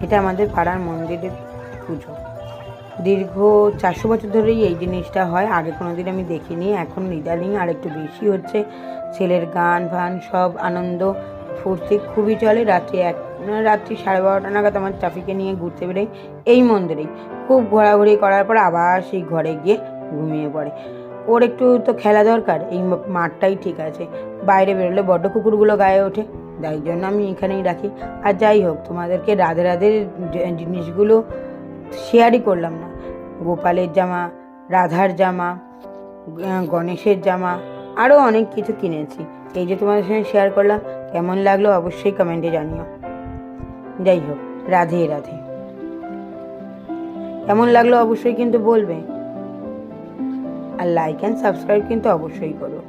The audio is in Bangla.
এটা আমাদের পাড়ার মন্দিরের পুজো। দীর্ঘ 400 বছর ধরেই এই জিনিসটা হয়। আগে কোনো দিন আমি দেখিনি, এখন ইদানিং আর একটু বেশি হচ্ছে। ছেলের গান ফান সব আনন্দ ফুর্তি খুবই চলে। রাত্রি 12:30 নাগাদ আমার ট্রাফিকে নিয়ে ঘুরতে বেরোই এই মন্দিরেই। খুব ঘোরাঘুরি করার পর আবার সেই ঘরে গিয়ে ঘুমিয়ে পড়ে। ওর একটু তো খেলা দরকার, এই মাঠটাই ঠিক আছে। বাইরে বেরোলে বড্ড কুকুরগুলো গায়ে ওঠে, তাই জন্য আমি এখানেই রাখি। আর যাই হোক, তোমাদেরকে রাধে রাধে জিনিসগুলো শেয়ারই করলাম না। গোপালের জামা, রাধার জামা, গণেশের জামা, আরও অনেক কিছু কিনেছি। এই যে তোমাদের সঙ্গে শেয়ার করলাম, কেমন লাগলো অবশ্যই কমেন্টে জানিও। যাই হোক, রাধে রাধে। কেমন লাগলো অবশ্যই কিন্তু বলবে, আর লাইক অ্যান্ড সাবস্ক্রাইব কিন্তু অবশ্যই করো।